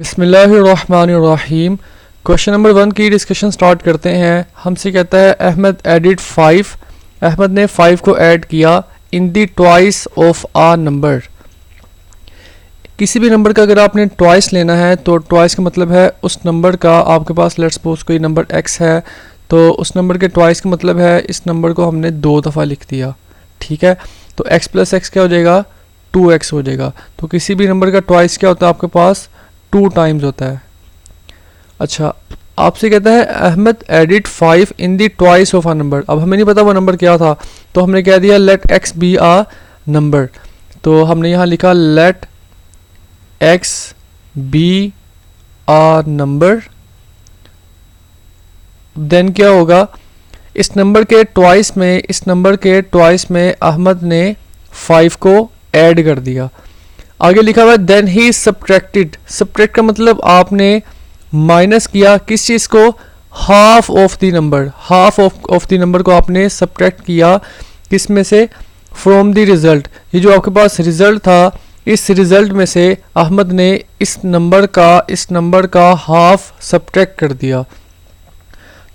बिस्मिल्लाहिर्रहमानिर्रहीम। Question number 1 की discussion start करते हैं। हमसे कहता है अहमद एडिड 5। अहमद ने 5 को ऐड किया इन the twice of a number. किसी भी नंबर का अगर आपने ट्वाइस लेना है तो ट्वाइस का मतलब है उस नंबर का, आपके पास लेट्स सपोज कोई नंबर x है तो उस नंबर के ट्वाइस का मतलब है इस नंबर को हमने 2 दफ़ा लिख दिया। ठीक है, तो x प्लस एक्स क्या हो जाएगा, 2x हो जाएगा। तो किसी भी नंबर का ट्वाइस क्या होता है, आपके पास 2 टाइम्स होता है। अच्छा, आपसे कहता है Ahmed added 5 in the twice of a number. अब हमें नहीं पता वो नंबर क्या था, तो हमने कह दिया लेट x बी आ नंबर। तो हमने यहाँ लिखा लेट x बी आ नंबर। देन क्या होगा, इस नंबर के ट्वाइस में अहमद ने 5 को ऐड कर दिया। आगे लिखा हुआ है देन ही सब्ट्रैक्टेड। सब्ट्रैक्ट का मतलब आपने माइनस किया किस चीज को, half of the number. Half of the number को आपने सब्ट्रैक्ट किया किस में से, फ्रॉम द रिजल्ट। ये जो आपके पास रिजल्ट था, इस रिजल्ट में से अहमद ने इस नंबर का हाफ सब्ट्रैक्ट कर दिया।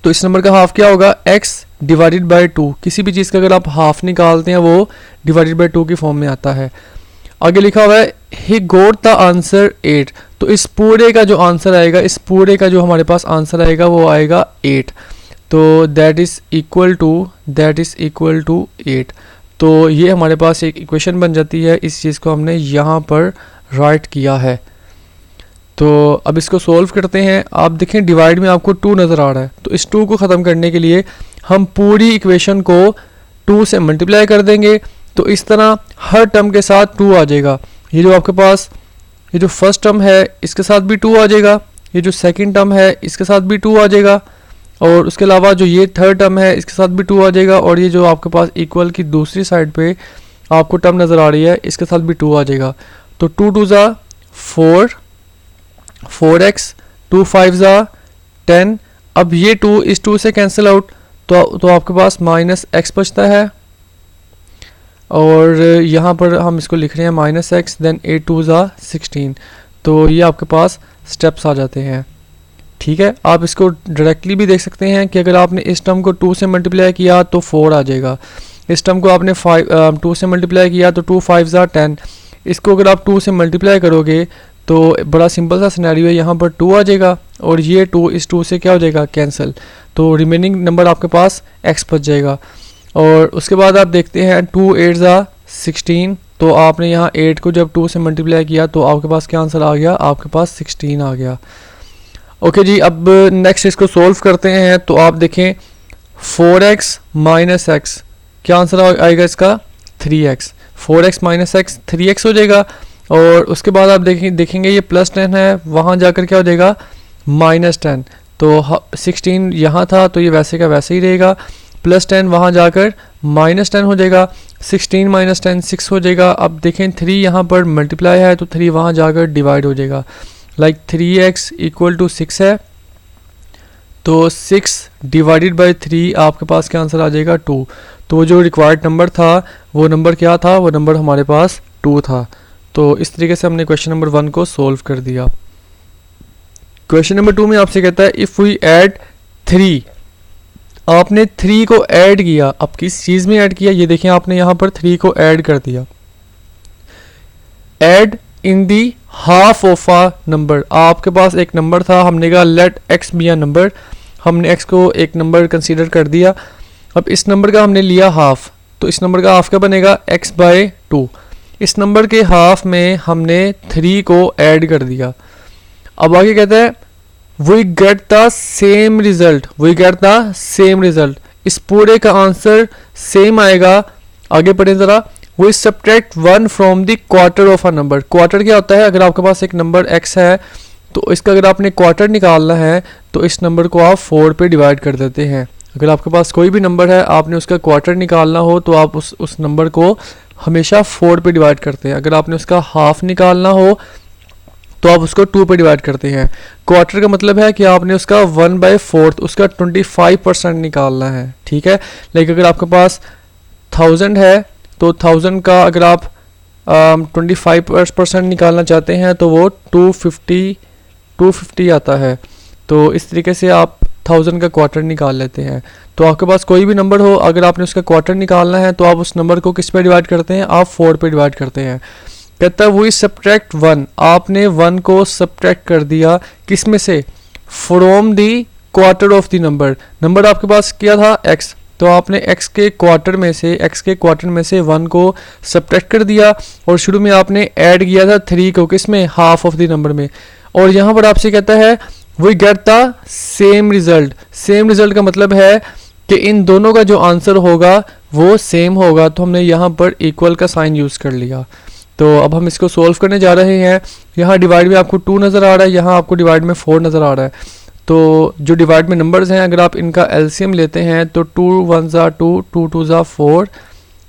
तो इस नंबर का हाफ क्या होगा, x डिवाइडेड बाय 2। किसी भी चीज़ का अगर आप हाफ निकालते हैं वो डिवाइडेड बाय 2 की फॉर्म में आता है। आगे लिखा हुआ है ही गोट द आंसर 8। तो इस पूरे का जो आंसर आएगा, इस पूरे का जो हमारे पास आंसर आएगा वो आएगा 8। तो दैट इज इक्वल टू 8। तो ये हमारे पास एक इक्वेशन बन जाती है। इस चीज़ को हमने यहाँ पर राइट किया है। तो अब इसको सोल्व करते हैं। आप देखें डिवाइड में आपको 2 नज़र आ रहा है, तो इस 2 को ख़त्म करने के लिए हम पूरी इक्वेशन को 2 से मल्टीप्लाई कर देंगे। तो इस तरह हर टर्म के साथ 2 आ जाएगा। ये जो आपके पास ये जो फर्स्ट टर्म है इसके साथ भी 2 आ जाएगा, ये जो सेकंड टर्म है इसके साथ भी 2 आ जाएगा, और उसके अलावा जो ये थर्ड टर्म है इसके साथ भी 2 आ जाएगा, और ये जो आपके पास इक्वल की दूसरी साइड पे आपको टर्म नज़र आ रही है इसके साथ भी 2 आ जाएगा। तो 2 2 ज़ा 4x, 2 5 ज़ा 10। अब ये 2 इस 2 से कैंसिल आउट, तो आपके पास माइनस एक्स बचता है, और यहाँ पर हम इसको लिख रहे हैं माइनस एक्स। देन 8 2 ज़ा 16। तो ये आपके पास स्टेप्स आ जाते हैं। ठीक है, आप इसको डायरेक्टली भी देख सकते हैं कि अगर आपने इस टर्म को 2 से मल्टीप्लाई किया तो 4 आ जाएगा। इस टर्म को आपने 2 से मल्टीप्लाई किया तो 2 5 ज़ा 10। इसको अगर आप 2 से मल्टीप्लाई करोगे तो बड़ा सिंपल सा सिनेरियो है, यहाँ पर 2 आ जाएगा और ये 2 इस 2 से क्या हो जाएगा, कैंसिल। तो रिमेनिंग नंबर आपके पास x बच जाएगा। और उसके बाद आप देखते हैं 2 8 ज़ा 16। तो आपने यहाँ 8 को जब 2 से मल्टीप्लाई किया तो आपके पास क्या आंसर आ गया, आपके पास 16 आ गया। ओके जी, अब नेक्स्ट इसको सोल्व करते हैं। तो आप देखें 4x माइनस एक्स, क्या आंसर आएगा इसका, 3x। 4x minus x 3x हो जाएगा। और उसके बाद आप देखेंगे ये प्लस 10 है, वहाँ जाकर क्या हो जाएगा, माइनस 10। तो 16 यहाँ था तो ये वैसे का वैसे ही रहेगा। प्लस 10 वहाँ जाकर माइनस 10 हो जाएगा। 16 माइनस 10 6 हो जाएगा। अब देखें 3 यहाँ पर मल्टीप्लाई है तो 3 वहाँ जाकर डिवाइड हो जाएगा। लाइक 3x इक्वल टू 6 है, तो 6 डिवाइडेड बाई 3 आपके पास क्या आंसर आ जाएगा, 2। तो जो रिक्वायर्ड नंबर था वो नंबर क्या था, वो नंबर हमारे पास 2 था। तो इस तरीके से हमने क्वेश्चन नंबर 1 को सोल्व कर दिया। क्वेश्चन नंबर 2 में आपसे कहता है इफ़ वी ऐड 3। आपने 3 को ऐड किया। अब किस चीज़ में ऐड किया, ये देखें आपने यहाँ पर 3 को ऐड कर दिया। Add in the half of a number. आपके पास एक नंबर था, हमने कहा let x be a number. हमने x को एक नंबर कंसीडर कर दिया। अब इस नंबर का हमने लिया हाफ, तो इस नंबर का हाफ क्या बनेगा, x बाय 2। इस नंबर के हाफ में हमने 3 को ऐड कर दिया। अब आगे कहते हैं we get the same result. इस पूरे का आंसर सेम आएगा। आगे पढ़ें ज़रा, we subtract 1 from the quarter of a number. Quarter क्या होता है, अगर आपके पास एक नंबर x है तो इसका अगर आपने क्वार्टर निकालना है तो इस नंबर को आप 4 पे डिवाइड कर देते हैं। अगर आपके पास कोई भी नंबर है, आपने उसका क्वार्टर निकालना हो तो आप उस नंबर को हमेशा 4 पे डिवाइड करते हैं। अगर आपने उसका हाफ निकालना हो तो आप उसको 2 पे डिवाइड करते हैं। क्वार्टर का मतलब है कि आपने उसका 1/4 उसका 25% निकालना है। ठीक है, लाइक अगर आपके पास 1000 है तो 1000 का अगर आप 25% निकालना चाहते हैं तो वो 250 250 आता है। तो इस तरीके से आप 1000 का क्वार्टर निकाल लेते हैं। तो आपके पास कोई भी नंबर हो, अगर आपने उसका क्वार्टर निकालना है तो आप उस नंबर को किस पे डिवाइड करते हैं, आप 4 पे डिवाइड करते हैं। कहता है वी सब्ट्रैक्ट 1, आपने 1 को सब्ट्रैक्ट कर दिया किस में से, from the quarter of the number. Number आपके पास क्या था x, तो आपने x के क्वार्टर में से 1 को सब्ट्रैक्ट कर दिया और शुरू में आपने ऐड किया था 3 को किस में, हाफ ऑफ द नंबर में। और यहाँ पर आपसे कहता है we get the same result. Same result का मतलब है कि इन दोनों का जो आंसर होगा वो सेम होगा, तो हमने यहाँ पर इक्वल का साइन यूज़ कर लिया। तो अब हम इसको सोल्व करने जा रहे हैं। यहाँ डिवाइड में आपको 2 नज़र आ रहा है, यहाँ आपको डिवाइड में 4 नज़र आ रहा है। तो जो डिवाइड में नंबर्स हैं, अगर आप इनका एलसीएम लेते हैं तो 2 1 ज़ा 2, 2 2 ज़ा 4,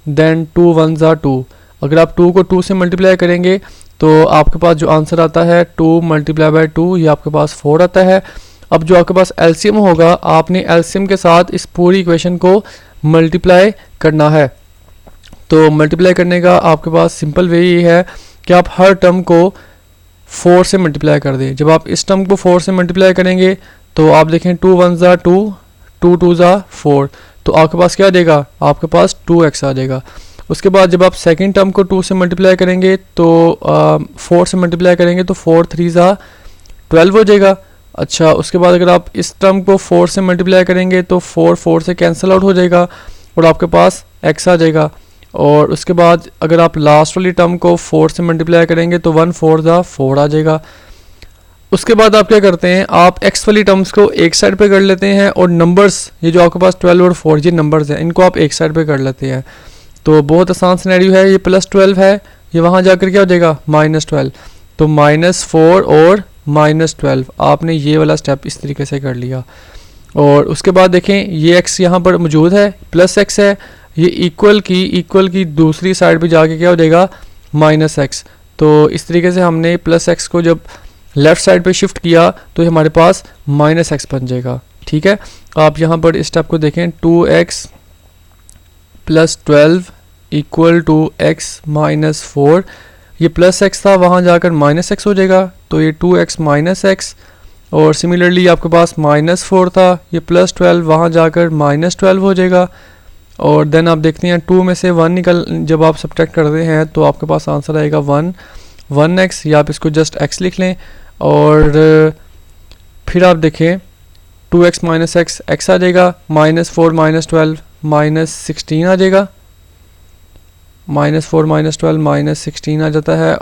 देन 2 1 ज़ा 2। अगर आप 2 को 2 से मल्टीप्लाई करेंगे तो आपके पास जो आंसर आता है 2 मल्टीप्लाई बाई 2, ये आपके पास 4 आता है। अब जो आपके पास एलसीएम होगा, आपने एलसीएम के साथ इस पूरी इक्वेशन को मल्टीप्लाई करना है। तो मल्टीप्लाई करने का आपके पास सिंपल वे ये है कि आप हर टर्म को 4 से मल्टीप्लाई कर दें। जब आप इस टर्म को 4 से मल्टीप्लाई करेंगे तो आप देखें 2 1 ज़ा 2, 2 2 ज़ा 4, तो आपके पास क्या आ जाएगा, आपके पास 2x आ जाएगा। उसके बाद जब आप सेकंड टर्म को 2 से मल्टीप्लाई करेंगे तो 4 से मल्टीप्लाई करेंगे तो 4 3 ज़ा 12 हो जाएगा। अच्छा, उसके बाद अगर आप इस टर्म को 4 से मल्टीप्लाई करेंगे तो 4 4 से कैंसिल आउट हो जाएगा और आपके पास x आ जाएगा। और उसके बाद अगर आप लास्ट वाली टर्म को 4 से मल्टीप्लाई करेंगे तो 1 4 ज़ा 4 आ जाएगा। उसके बाद आप क्या करते हैं, आप x वाली टर्म्स को एक साइड पे कर लेते हैं और नंबर्स, ये जो आपके पास 12 और 4 ये नंबर्स हैं, इनको आप एक साइड पे कर लेते हैं। तो बहुत आसान सिनेरियो है, ये +12 है, ये वहाँ जाकर क्या हो जाएगा -12, तो -4 और -12 आपने ये वाला स्टेप इस तरीके से कर लिया। और उसके बाद देखें ये x यहाँ पर मौजूद है, +x है, ये इक्वल की दूसरी साइड पे जाके क्या हो जाएगा, -x। तो इस तरीके से हमने +x को जब लेफ़्ट साइड पे शिफ्ट किया तो ये हमारे पास -x बन जाएगा। ठीक है, आप यहाँ पर इस स्टेप को देखें, 2x + 12 इक्वल टू x -4, ये +x था, वहाँ जाकर -x हो जाएगा, तो ये 2x -x। और सिमिलरली आपके पास -4 था, ये +12 वहाँ जाकर -12 हो जाएगा। और देन आप देखते हैं 2 में से 1 निकल, जब आप सब्ट्रैक्ट करते हैं तो आपके पास आंसर आएगा 1x, या आप इसको जस्ट x लिख लें। और फिर आप देखें 2x - x, x आ जाएगा, -4 -12 -16 आ जाएगा, -4 -12 -16 आ जाता है।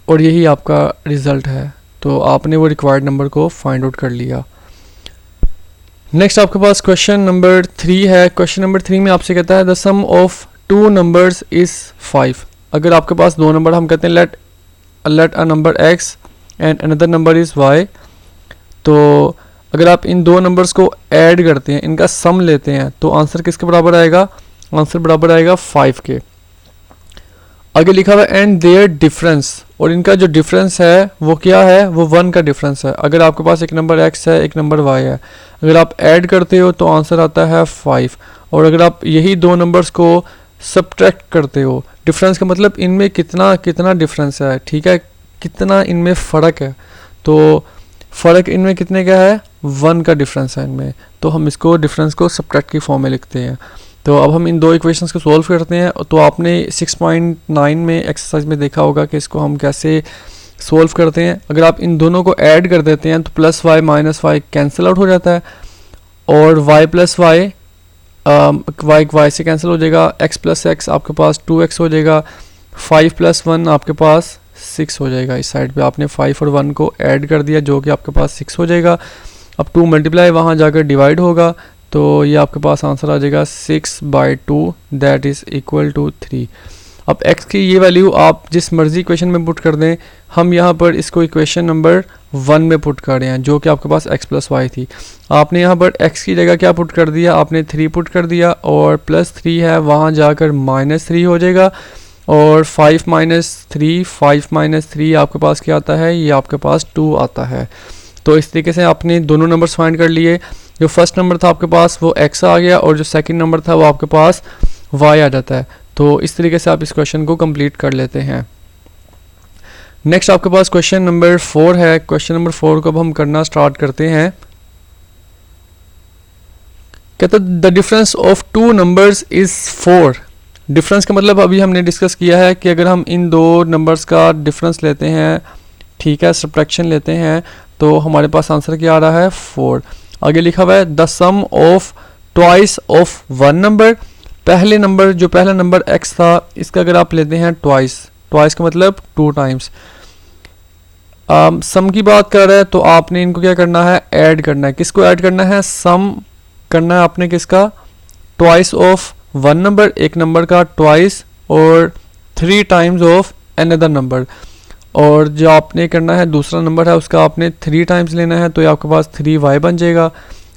और यही आपका रिज़ल्ट है। तो आपने वो रिक्वायर्ड नंबर को फाइंड आउट कर लिया। नेक्स्ट आपके पास क्वेश्चन नंबर 3 है। क्वेश्चन नंबर 3 में आपसे कहता है the sum of 2 numbers is 5। अगर आपके पास 2 नंबर, हम कहते हैं let a number x and another number is y, तो अगर आप इन 2 नंबर्स को ऐड करते हैं, इनका सम लेते हैं, तो आंसर किसके बराबर आएगा, आंसर बराबर आएगा 5 के। आगे लिखा हुआ है एंड देयर डिफरेंस, और इनका जो डिफरेंस है वो क्या है, वो 1 का डिफरेंस है। अगर आपके पास एक नंबर x है, एक नंबर y है, अगर आप ऐड करते हो तो आंसर आता है 5। और अगर आप यही 2 नंबर्स को सब्ट्रैक्ट करते हो, डिफरेंस का मतलब इनमें कितना डिफरेंस है, ठीक है, कितना इनमें फ़र्क है, तो फ़र्क इनमें कितने का है, 1 का डिफरेंस है इनमें, तो हम इसको डिफरेंस को सब्ट्रैक्ट की फॉर्म में लिखते हैं। तो अब हम इन 2 इक्वेशंस को सॉल्व करते हैं। तो आपने 6.9 में एक्सरसाइज में देखा होगा कि इसको हम कैसे सॉल्व करते हैं। अगर आप इन दोनों को ऐड कर देते हैं तो +y -y कैंसिल आउट हो जाता है, और y + y y से कैंसिल हो जाएगा, x + x आपके पास 2x हो जाएगा, 5 + 1 आपके पास 6 हो जाएगा। इस साइड पे आपने 5 और 1 को ऐड कर दिया जो कि आपके पास 6 हो जाएगा। अब 2 मल्टीप्लाई वहाँ जाकर डिवाइड होगा, तो ये आपके पास आंसर आ जाएगा 6/2 दैट इज़ इक्वल टू 3। अब x की ये वैल्यू आप जिस मर्जी इक्वेशन में पुट कर दें, हम यहाँ पर इसको इक्वेशन नंबर 1 में पुट कर रहे हैं जो कि आपके पास x + y थी। आपने यहाँ पर x की जगह क्या पुट कर दिया, आपने 3 पुट कर दिया, और +3 है वहाँ जाकर -3 हो जाएगा, और 5 - 3 आपके पास क्या आता है, ये आपके पास 2 आता है। तो इस तरीके से आपने दोनों नंबर्स फाइंड कर लिए। जो फर्स्ट नंबर था आपके पास वो x आ गया, और जो सेकंड नंबर था वो आपके पास y आ जाता है। तो इस तरीके से आप इस क्वेश्चन को कंप्लीट कर लेते हैं। नेक्स्ट आपके पास क्वेश्चन नंबर 4 है। क्वेश्चन नंबर 4 को अब हम करना स्टार्ट करते हैं। कहता है the difference of two numbers is 4। Difference का मतलब अभी हमने डिस्कस किया है कि अगर हम इन दो नंबर्स का डिफरेंस लेते हैं, ठीक है, सब्ट्रैक्शन लेते हैं, तो हमारे पास आंसर क्या आ रहा है 4। आगे लिखा हुआ है the sum of twice of one number. पहले नंबर जो पहला नंबर x था, इसका अगर आप लेते हैं ट्वाइस, ट्वाइस का मतलब 2 टाइम्स। सम की बात कर रहा है तो आपने इनको क्या करना है, ऐड करना है। किसको ऐड करना है, सम करना है आपने किसका, ट्वाइस ऑफ वन नंबर, एक नंबर का ट्वाइस, और 3 टाइम्स ऑफ अनदर नंबर। और जो आपने करना है दूसरा नंबर है उसका आपने 3 टाइम्स लेना है, तो ये आपके पास 3y बन जाएगा।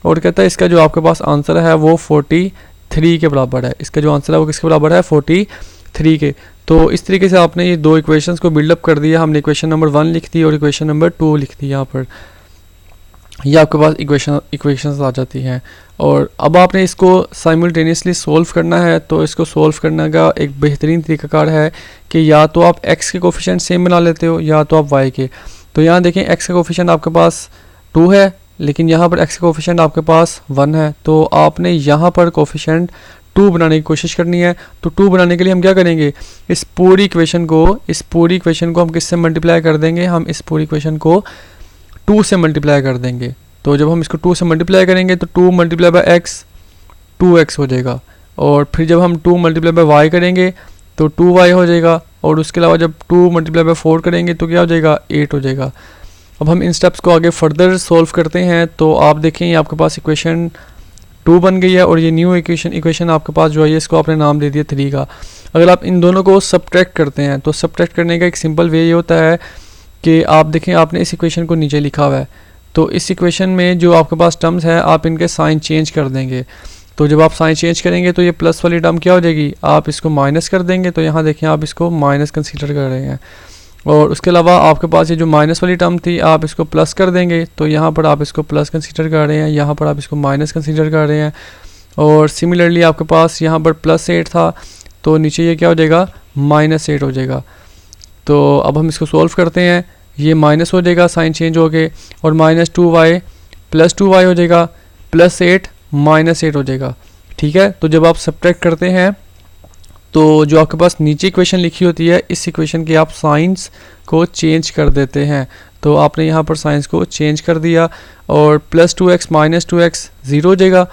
और कहता है इसका जो आपके पास आंसर है वो 43 के बराबर है। इसका जो आंसर है वो किसके बराबर है, 43 के। तो इस तरीके से आपने ये दो इक्वेशंस को बिल्डअप कर दिया। हमने इक्वेशन नंबर 1 लिख दी और इक्वेशन नंबर 2 लिख दी। यहाँ पर ये आपके पास इक्वेशंस आ जाती हैं। और अब आपने इसको साइमल्टेनियसली सोल्व करना है। तो इसको सोल्व करने का एक बेहतरीन तरीकाकार है कि या तो आप x के कोफिशिएंट सेम बना लेते हो या तो आप y के। तो यहाँ देखें x का कोफिशिएंट आपके पास 2 है, लेकिन यहाँ पर x का कोफिशिएंट आपके पास 1 है। तो आपने यहाँ पर कोफिशिएंट 2 बनाने की कोशिश करनी है। तो 2 बनाने के लिए हम क्या करेंगे, इस पूरी इक्वेशन को हम किससे मल्टीप्लाई कर देंगे, हम इस पूरी इक्वेशन को 2 से मल्टीप्लाई कर देंगे। तो जब हम इसको 2 से मल्टीप्लाई करेंगे तो 2 मल्टीप्लाई बाय x 2x हो जाएगा। और फिर जब हम 2 मल्टीप्लाई बाय y करेंगे तो 2y हो जाएगा। और उसके अलावा जब 2 मल्टीप्लाई बाय 4 करेंगे तो क्या हो जाएगा, 8 हो जाएगा। अब हम इन स्टेप्स को आगे फर्दर सोल्व करते हैं। तो आप देखें ये आपके पास इक्वेशन 2 बन गई है और ये न्यू इक्वेशन आपके पास जो है इसको आपने नाम दे दिया 3 का। अगर आप इन दोनों को सब्ट्रैक्ट करते हैं तो सब्ट्रैक्ट करने का एक सिंपल वे ये होता है कि आप देखें आपने इस इक्वेशन को नीचे लिखा हुआ है, तो इस इक्वेशन में जो आपके पास टर्म्स है आप इनके साइन चेंज कर देंगे। तो जब आप साइन चेंज करेंगे तो ये प्लस वाली टर्म क्या हो जाएगी, आप इसको माइनस कर देंगे। तो यहाँ देखें आप इसको माइनस कंसीडर कर रहे हैं। और उसके अलावा आपके पास ये जो माइनस वाली टर्म थी आप इसको प्लस कर देंगे। तो यहाँ पर आप इसको प्लस कंसीडर कर रहे हैं, यहाँ पर आप इसको माइनस कंसीडर कर रहे हैं। और सिमिलरली आपके पास यहाँ पर +8 था तो नीचे ये क्या हो जाएगा, -8 हो जाएगा। तो अब हम इसको सोल्व करते हैं। ये माइनस हो जाएगा साइन चेंज हो गए, और -2y + 2y हो जाएगा, +8 -8 हो जाएगा। ठीक है, तो जब आप सब्ट्रैक्ट करते हैं तो जो आपके पास नीचे इक्वेशन लिखी होती है इस इक्वेशन के आप साइंस को चेंज कर देते हैं। तो आपने यहाँ पर साइंस को चेंज कर दिया और +2x -2x 0 हो जाएगा,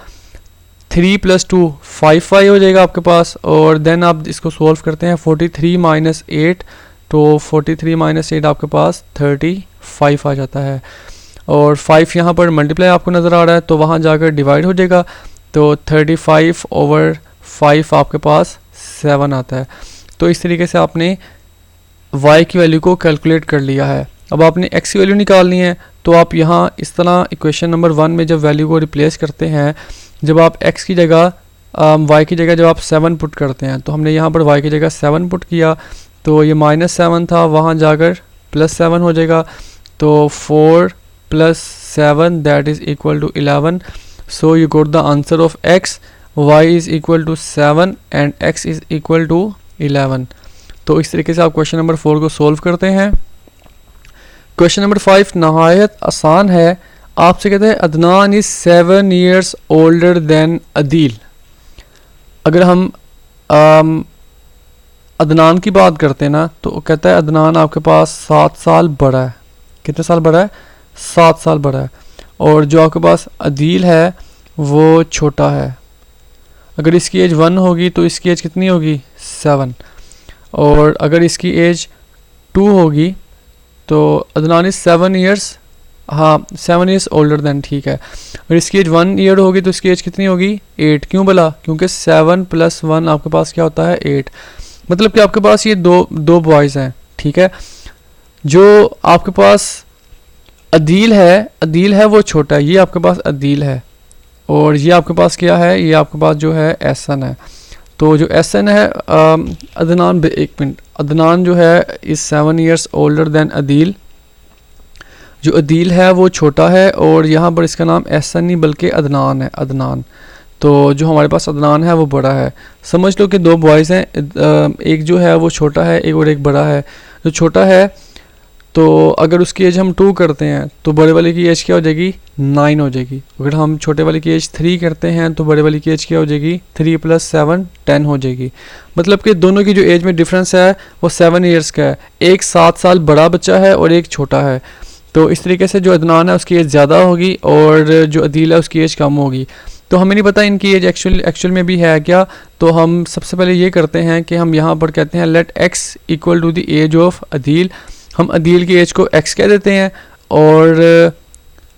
3 + 2 5y हो जाएगा आपके पास। और देन आप इसको सोल्व करते हैं 43 - 8, तो 43 - 8 आपके पास 35 आ जाता है। और 5 यहाँ पर मल्टीप्लाई आपको नज़र आ रहा है तो वहाँ जाकर डिवाइड हो जाएगा। तो 35/5 आपके पास 7 आता है। तो इस तरीके से आपने y की वैल्यू को कैलकुलेट कर लिया है। अब आपने x की वैल्यू निकालनी है। तो आप यहाँ इस तरह इक्वेशन नंबर 1 में जब वैल्यू को रिप्लेस करते हैं, जब आप x की जगह y की जगह जब आप 7 पुट करते हैं, तो हमने यहाँ पर y की जगह 7 पुट किया तो ये -7 था, वहाँ जाकर +7 हो जाएगा। तो 4 + 7 that is equal to 11। So you got the answer of x, y is equal to 7 and x is equal to 11। तो इस तरीके से आप क्वेश्चन नंबर 4 को सोल्व करते हैं। क्वेश्चन नंबर 5 नहायत आसान है। आपसे कहते हैं Adnan is 7 years older than Adeel. अगर हम अदनान की बात करते हैं ना, तो कहता है अदनान आपके पास 7 साल बड़ा है। कितने साल बड़ा है, 7 साल बड़ा है। और जो आपके पास अदील है वो छोटा है। अगर इसकी एज 1 होगी तो इसकी एज कितनी होगी, 7। और अगर इसकी एज 2 होगी तो अदनान इज 7 years, हाँ 7 years ओल्डर देन, ठीक है। अगर इसकी एज 1 year होगी तो इसकी एज कितनी होगी, 8। क्यों बोला, क्योंकि 7 + 1 आपके पास क्या होता है, 8। मतलब कि आपके पास ये दो बॉयज़ हैं, ठीक है। जो आपके पास अदील है वो छोटा है, ये आपके पास अदील है। और ये आपके पास क्या है, ये आपके पास जो है एहसन है। तो जो एहसन है अदनान, एक मिनट, अदनान जो है इस 7 years ओल्डर देन अदील। जो अदील है वो छोटा है और यहाँ पर इसका नाम एहसन नहीं बल्कि अदनान है, अदनान। तो जो हमारे पास अदनान है वो बड़ा है। समझ लो कि 2 बॉयज़ हैं, एक जो है वो छोटा है एक और एक बड़ा है। जो छोटा है तो अगर उसकी एज हम 2 करते हैं तो बड़े वाले की एज क्या हो जाएगी 9 हो जाएगी। अगर हम छोटे वाले की एज 3 करते हैं तो बड़े वाले की एज क्या हो जाएगी 3 + 7 10 हो जाएगी। मतलब कि दोनों की जो एज में डिफरेंस है वो 7 ईयर्स का है। एक 7 साल बड़ा बच्चा है और एक छोटा है। तो इस तरीके से जो अदनान है उसकी एज ज़्यादा होगी और जो अदील है उसकी एज कम होगी। तो हमें नहीं पता इनकी एज एक्चुअल में भी है क्या। तो हम सबसे पहले ये करते हैं कि हम यहाँ पर कहते हैं let x equal to the age of Adeel. हम अदील की एज को x कह देते हैं और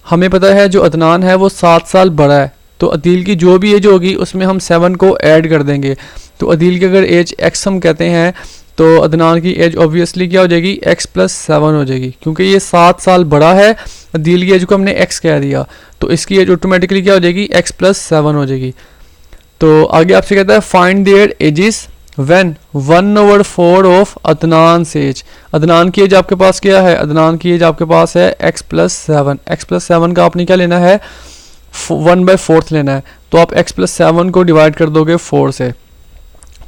हमें पता है जो अदनान है वो 7 साल बड़ा है। तो अदील की जो भी एज होगी उसमें हम 7 को ऐड कर देंगे। तो अदील की अगर एज x हम कहते हैं तो अदनान की एज ऑब्वियसली क्या हो जाएगी x + 7 हो जाएगी, क्योंकि ये 7 साल बड़ा है। अदील की एज को हमने x कह दिया तो इसकी एज ऑटोमेटिकली क्या हो जाएगी x + 7 हो जाएगी। तो आगे आपसे कहता है find their ages when 1/4 of Adnan age. Adnan की एज आपके पास क्या है, अदनान की एज आपके पास है x + 7। x + 7 का आपने क्या लेना है 1/4 लेना है। तो आप x + 7 को डिवाइड कर दोगे 4 से।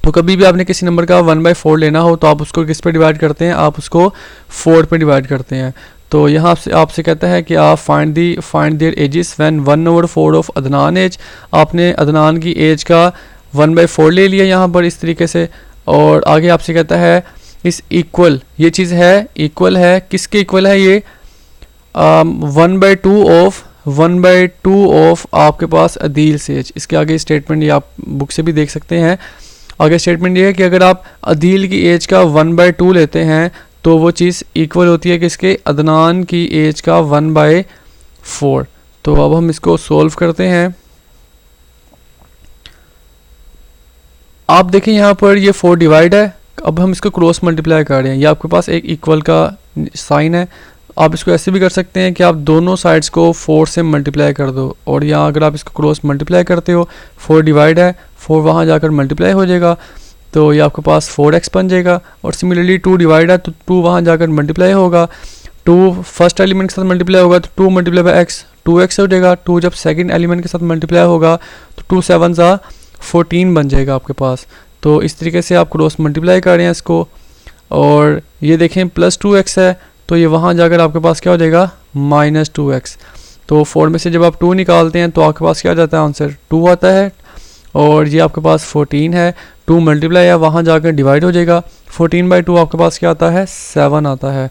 तो कभी भी आपने किसी नंबर का 1/4 लेना हो तो आप उसको किस पे डिवाइड करते हैं, आप उसको 4 पे डिवाइड करते हैं। तो यहाँ आपसे कहता है कि आप find their ages when 1/4 of Adnan age. आपने अदनान की एज का 1/4 ले लिया यहाँ पर इस तरीके से। और आगे आपसे कहता है इस इक्वल, ये चीज़ है इक्वल है, किसके इक्वल है ये 1/2 ऑफ आपके पास अदील एज। इसके आगे स्टेटमेंट ये आप बुक से भी देख सकते हैं। आगे स्टेटमेंट ये है कि अगर आप अदील की एज का 1/2 लेते हैं तो वो चीज़ इक्वल होती है किसके, अदनान की एज का 1/4। तो अब हम इसको सोल्व करते हैं। आप देखें यहाँ पर ये 4 डिवाइड है। अब हम इसको क्रॉस मल्टीप्लाई कर रहे हैं। ये आपके पास एक इक्वल का साइन है। आप इसको ऐसे भी कर सकते हैं कि आप दोनों साइड्स को 4 से मल्टीप्लाई कर दो और यहाँ अगर आप इसको क्रॉस मल्टीप्लाई करते हो 4 डिवाइड है, 4 वहाँ जाकर मल्टीप्लाई हो जाएगा तो ये आपके पास 4x बन जाएगा। और सिमिलरली 2 डिवाइड है तो 2 वहाँ जाकर मल्टीप्लाई होगा, 2 फर्स्ट एलिमेंट के साथ मल्टीप्लाई होगा तो 2 × x 2x हो जाएगा। 2 जब सेकंड एलिमेंट के साथ मल्टीप्लाई होगा तो 2 7 14 बन जाएगा आपके पास। तो इस तरीके से आप क्रॉस मल्टीप्लाई कर रहे हैं इसको। और ये देखें +2x है तो ये वहाँ जाकर आपके पास क्या हो जाएगा -2x। तो 4 में से जब आप 2 निकालते हैं तो आपके पास क्या आ जाता है आंसर 2 आता है। और ये आपके पास 14 है, 2 मल्टीप्लाई है वहाँ जाकर डिवाइड हो जाएगा। 14/2 आपके पास क्या आता है 7 आता है।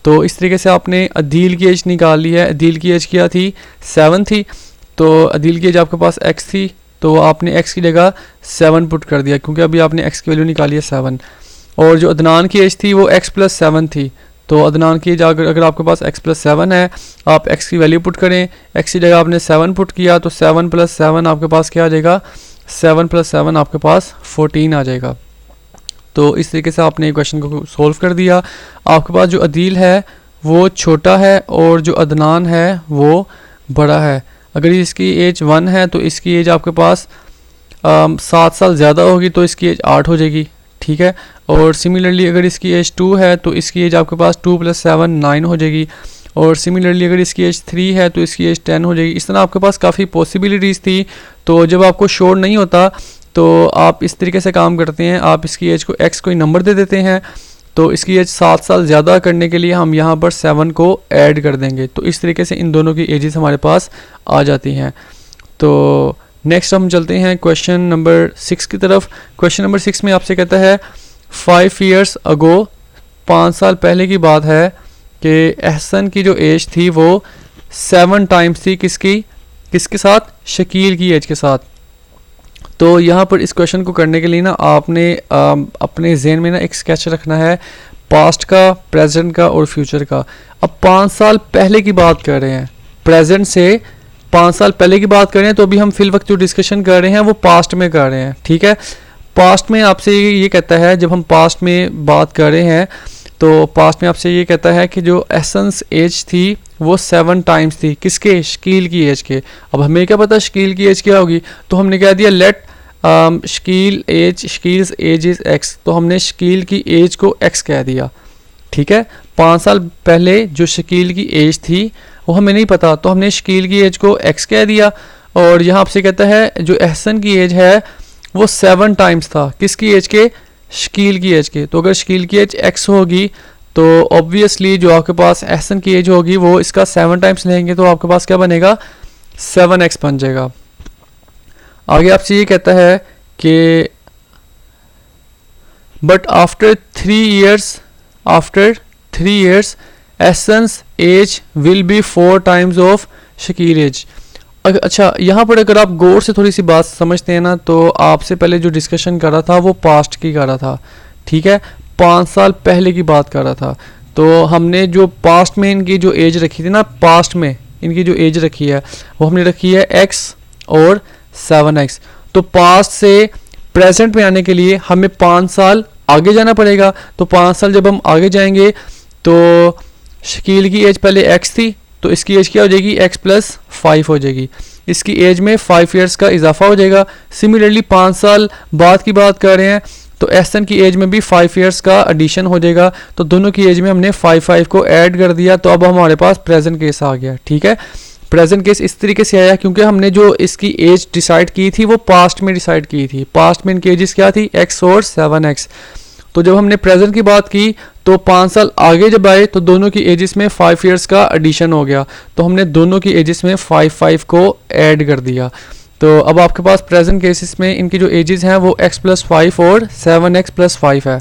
तो इस तरीके से आपने अदील की एज निकाल ली है। अदील की एज क्या थी 7 थी। तो अदील की एज आपके पास x थी तो आपने x की जगह 7 पुट कर दिया क्योंकि अभी आपने x की वैल्यू निकाली है 7। और जो अदनान की एज थी वो x + 7 थी। तो अदनान की एज अगर आपके पास x + 7 है आप x की वैल्यू पुट करें, x की जगह आपने 7 पुट किया तो 7 + 7 आपके पास क्या आ जाएगा 7 + 7 आपके पास 14 आ जाएगा। तो इस तरीके से आपने क्वेश्चन को सोल्व कर दिया। आपके पास जो अदील है वो छोटा है और जो अदनान है वो बड़ा है। अगर इसकी एज 1 है तो इसकी एज आपके पास 7 साल ज़्यादा होगी तो इसकी एज 8 हो जाएगी, ठीक है। और सिमिलरली अगर इसकी एज 2 है तो इसकी एज आपके पास 2 + 7 9 हो जाएगी। और सिमिलरली अगर इसकी एज 3 है तो इसकी एज 10 हो जाएगी। इस तरह आपके पास काफ़ी पॉसिबिलिटीज़ थी। तो जब आपको श्योर नहीं होता तो आप इस तरीके से काम करते हैं, आप इसकी एज को x कोई नंबर दे देते हैं। तो इसकी एज 7 साल ज़्यादा करने के लिए हम यहाँ पर 7 को ऐड कर देंगे। तो इस तरीके से इन दोनों की एजेस हमारे पास आ जाती हैं। तो नेक्स्ट हम चलते हैं क्वेश्चन नंबर 6 की तरफ। क्वेश्चन नंबर 6 में आपसे कहता है 5 years ago, 5 साल पहले की बात है कि एहसन की जो एज थी वो 7 टाइम्स थी किसके साथ, शकील की एज के साथ। तो यहाँ पर इस क्वेश्चन को करने के लिए ना आपने अपने जहन में ना एक स्केच रखना है पास्ट का, प्रेजेंट का और फ्यूचर का। अब 5 साल पहले की बात कर रहे हैं, प्रेजेंट से 5 साल पहले की बात कर रहे हैं। तो अभी हम फिल वक्त जो डिस्कशन कर रहे हैं वो पास्ट में कर रहे हैं, ठीक है। पास्ट में आपसे ये कहता है, जब हम पास्ट में बात कर रहे हैं तो पास्ट में आपसे ये कहता है कि जो एसेंस एज थी वो 7 टाइम्स थी किसके, शकील की एज के। अब हमें क्या पता शकील की एज क्या होगी, तो हमने कह दिया let Shakeel's age is x। तो हमने शकील की एज को x कह दिया, ठीक है। 5 साल पहले जो शकील की एज थी वो हमें नहीं पता तो हमने शकील की एज को x कह दिया। और यहाँ आपसे कहता है जो एहसन की एज है वो 7 टाइम्स था किसकी एज के, शकील की एज के। तो अगर शकील की एज x होगी तो ऑब्वियसली जो आपके पास एहसन की एज होगी वो इसका 7 टाइम्स लेंगे तो आपके पास क्या बनेगा 7x बन जाएगा। आगे आपसे ये कहता है कि but after 3 years Ahsan's age will be 4 times of Shakeel age. अच्छा, यहाँ पर अगर आप गौर से थोड़ी सी बात समझते हैं ना, तो आपसे पहले जो डिस्कशन कर रहा था वो पास्ट की कर रहा था, ठीक है, 5 साल पहले की बात कर रहा था। तो हमने जो पास्ट में इनकी जो एज रखी थी ना, पास्ट में इनकी जो एज रखी है वो हमने रखी है x और 7x। तो पास्ट से प्रेजेंट में आने के लिए हमें 5 साल आगे जाना पड़ेगा। तो 5 साल जब हम आगे जाएंगे तो शकील की एज पहले x थी, तो इसकी एज क्या हो जाएगी x + 5 हो जाएगी। इसकी एज में 5 ईयर्स का इजाफा हो जाएगा। सिमिलरली 5 साल बाद की बात कर रहे हैं तो एहसन की एज में भी 5 ईयर्स का एडिशन हो जाएगा। तो दोनों की एज में हमने 5 को ऐड कर दिया, तो अब हमारे पास प्रेजेंट केस आ गया, ठीक है। प्रेजेंट केस इस तरीके से आया क्योंकि हमने जो इसकी एज डिसाइड की थी वो पास्ट में डिसाइड की थी। पास्ट में इनकी एजेस क्या थी x और 7x। तो जब हमने प्रेजेंट की बात की तो 5 साल आगे जब आए तो दोनों की एजेस में 5 ईयर्स का एडिशन हो गया, तो हमने दोनों की एजेस में 5 को ऐड कर दिया। तो अब आपके पास प्रेजेंट केसेस में इनकी जो एजेस हैं वो x + 5 और 7x + 5 है।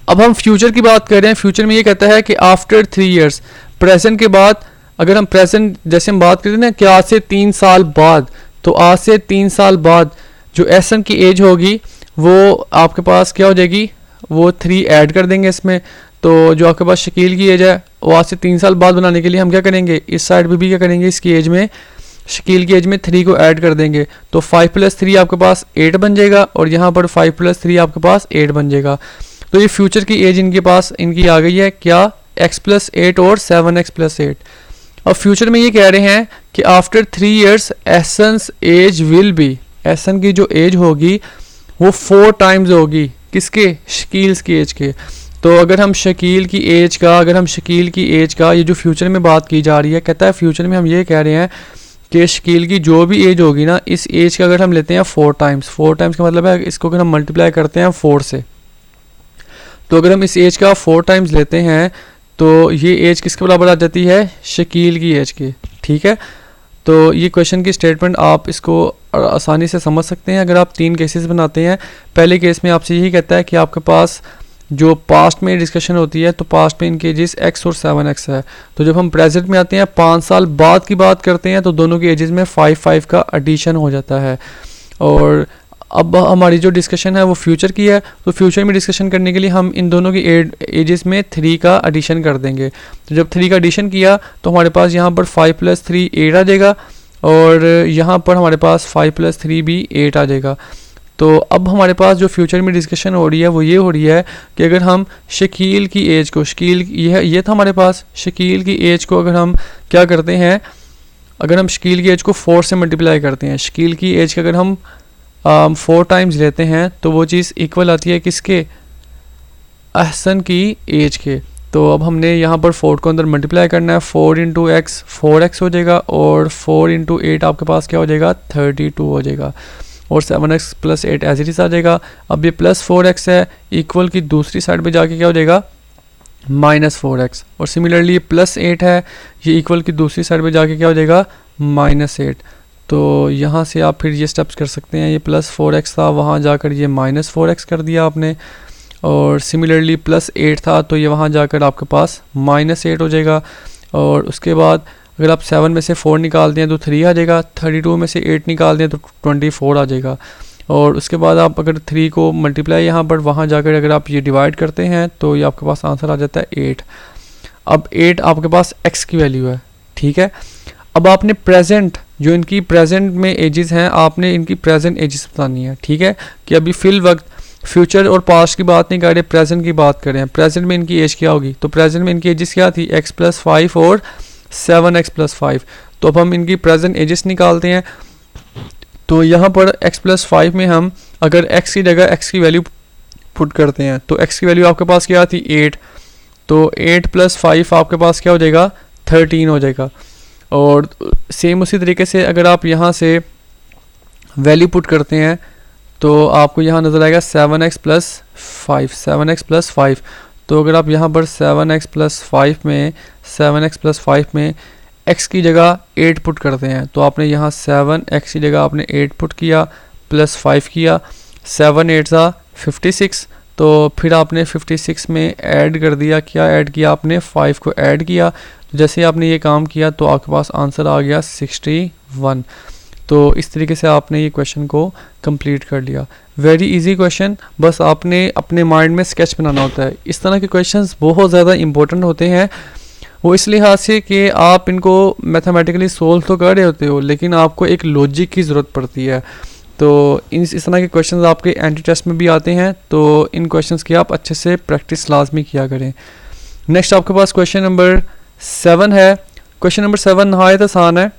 अब हम फ्यूचर की बात कर रहे हैं। फ्यूचर में ये कहता है कि आफ्टर 3 ईयर्स, प्रेजेंट के बाद अगर हम प्रेजेंट जैसे हम बात करते हैं ना कि आज से 3 साल बाद, तो आज से 3 साल बाद जो एहसन की एज होगी वो आपके पास क्या हो जाएगी, वो 3 ऐड कर देंगे इसमें। तो जो आपके पास शकील की एज है वो आज से 3 साल बाद बनाने के लिए हम क्या करेंगे, इस साइड पे भी क्या करेंगे, इसकी एज में शकील की एज में 3 को ऐड कर देंगे। तो 5 + 3 आपके पास 8 बन जाएगा और यहाँ पर 5 + 3 आपके पास 8 बन जाएगा। तो ये फ्यूचर की एज इनके पास इनकी आ गई है क्या, x + 8 और 7x + 8। अब फ्यूचर में ये कह रहे हैं कि after 3 years Ahsan's age will be, Ahsan की जो एज होगी वो 4 टाइम्स होगी किसके, शकील्स की एज के। तो अगर हम शकील की एज का ये जो फ्यूचर में बात की जा रही है, कहता है फ्यूचर में हम ये कह रहे हैं कि शकील की जो भी एज होगी ना, इस एज का अगर हम लेते हैं 4 टाइम्स, 4 टाइम्स का मतलब है इसको अगर हम मल्टीप्लाई करते हैं 4 से, तो अगर हम इस एज का 4 टाइम्स लेते हैं तो ये एज किसके बराबर आ जाती है, शकील की एज के, ठीक है। तो ये क्वेश्चन की स्टेटमेंट आप इसको आसानी से समझ सकते हैं अगर आप 3 केसेस बनाते हैं। पहले केस में आपसे यही कहता है कि आपके पास जो पास्ट में डिस्कशन होती है तो पास्ट में इनके एजेस x और 7x है। तो जब हम प्रेजेंट में आते हैं 5 साल बाद की बात करते हैं तो दोनों के एजेस में 5 का एडिशन हो जाता है। और अब हमारी जो डिस्कशन है वो फ्यूचर की है, तो फ्यूचर में डिस्कशन करने के लिए हम इन दोनों की एजेस में 3 का एडिशन कर देंगे। तो जब 3 का एडिशन किया तो हमारे पास यहाँ पर 5 + 3 8 आ जाएगा और यहाँ पर हमारे पास 5 + 3 भी 8 आ जाएगा। तो अब हमारे पास जो फ्यूचर में डिस्कशन हो रही है वो ये हो रही है कि अगर हम शकील की एज को, शकील ये था हमारे पास, शकील की एज को अगर हम क्या करते हैं, अगर हम शकील की एज को 4 से मल्टीप्लाई करते हैं, शकील की एज का अगर हम 4 टाइम्स लेते हैं तो वो चीज़ इक्वल आती है किसके, अहसन की एज के। तो अब हमने यहाँ पर 4 को अंदर मल्टीप्लाई करना है, 4 × x 4x हो जाएगा और 4 × 8 आपके पास क्या हो जाएगा, 32 हो जाएगा और 7x + 8 एज इट इज आ जाएगा। अब ये +4x है, इक्वल की दूसरी साइड पे जाके क्या हो जाएगा, -4x। और सिमिलरली ये +8 है, ये इक्वल की दूसरी साइड पे जाके क्या हो जाएगा, -8। तो यहाँ से आप फिर ये स्टेप्स कर सकते हैं, ये +4x था, वहाँ जाकर ये -4x कर दिया आपने, और सिमिलरली +8 था तो ये वहाँ जाकर आपके पास -8 हो जाएगा। और उसके बाद अगर आप 7 में से 4 निकालते हैं तो 3 आ जाएगा, 32 में से 8 निकालते हैं तो 24 आ जाएगा। और उसके बाद आप अगर 3 को मल्टीप्लाई यहाँ पर वहाँ जाकर अगर आप ये डिवाइड करते हैं तो ये आपके पास आंसर आ जाता है 8। अब 8 आपके पास x की वैल्यू है, ठीक है। अब आपने प्रेजेंट, जो इनकी प्रेजेंट में एजेस हैं, आपने इनकी प्रेजेंट एजेस बतानी है, ठीक है, कि अभी फिल वक्त फ्यूचर और पास्ट की बात नहीं कर रहे, प्रेजेंट की बात करें। प्रेजेंट में इनकी एज क्या होगी, तो प्रेजेंट में इनकी एजेस क्या थी, x + 5 और 7x + 5। तो अब हम इनकी प्रेजेंट एजेस निकालते हैं। तो यहाँ पर x + 5 में हम अगर x की जगह x की वैल्यू पुट करते हैं तो x की वैल्यू आपके पास क्या थी, 8। तो 8 + 5 आपके पास क्या हो जाएगा, 13 हो जाएगा। और सेम उसी तरीके से अगर आप यहाँ से वैल्यू पुट करते हैं तो आपको यहाँ नज़र आएगा 7x + 5, 7x + 5। तो अगर आप यहाँ पर 7x+5 में x की जगह 8 पुट करते हैं, तो आपने यहाँ 7x की जगह आपने 8 पुट किया प्लस 5 किया, 7 8 ज़ा 56, तो फिर आपने 56 में ऐड कर दिया, क्या ऐड किया आपने 5 को ऐड किया। तो जैसे आपने ये काम किया तो आपके पास आंसर आ गया 61। तो इस तरीके से आपने ये क्वेश्चन को कंप्लीट कर लिया। वेरी इजी क्वेश्चन, बस आपने अपने माइंड में स्केच बनाना होता है। इस तरह के क्वेश्चंस बहुत ज़्यादा इंपॉर्टेंट होते हैं, वो इस लिहाज से कि आप इनको मैथमेटिकली सोल्व तो कर रहे होते हो, लेकिन आपको एक लॉजिक की ज़रूरत पड़ती है। तो इस तरह के क्वेश्चंस आपके एंटी टेस्ट में भी आते हैं, तो इन क्वेश्चंस की आप अच्छे से प्रैक्टिस लाजमी किया करें। नेक्स्ट आपके पास क्वेश्चन नंबर 7 है। क्वेश्चन नंबर 7 नहायत आसान है,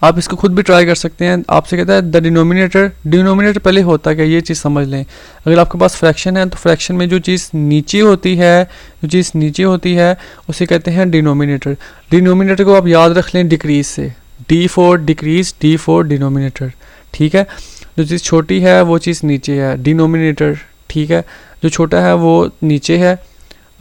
आप इसको खुद भी ट्राई कर सकते हैं। आपसे कहता है द डिनोमिनेटर पहले होता क्या, ये चीज़ समझ लें। अगर आपके पास फ्रैक्शन है तो फ्रैक्शन में जो चीज़ नीचे होती है उसे कहते हैं डिनोमिनेटर। डिनोमिनेटर को आप याद रख लें डिक्रीज से, D4 डिक्रीज, D4 डिनोमिनेटर, ठीक है। जो चीज़ छोटी है वो चीज़ नीचे है, डिनोमिनेटर, ठीक है। जो छोटा है वो नीचे है।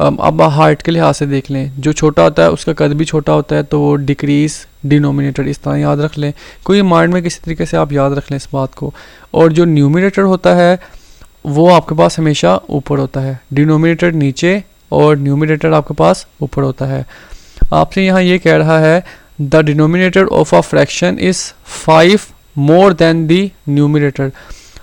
अब हाइट के लिहाज से देख लें, जो छोटा होता है उसका कद भी छोटा होता है, तो वो डिक्रीज डिनोमिनेटर, इस तरह याद रख लें। कोई माइंड में किसी तरीके से आप याद रख लें इस बात को। और जो न्यूमिनेटर होता है वो आपके पास हमेशा ऊपर होता है, डिनोमिनेटर नीचे और न्यूमिनेटर आपके पास ऊपर होता है। आपसे यहाँ ये कह रहा है the denominator of a fraction is 5 more than the numerator.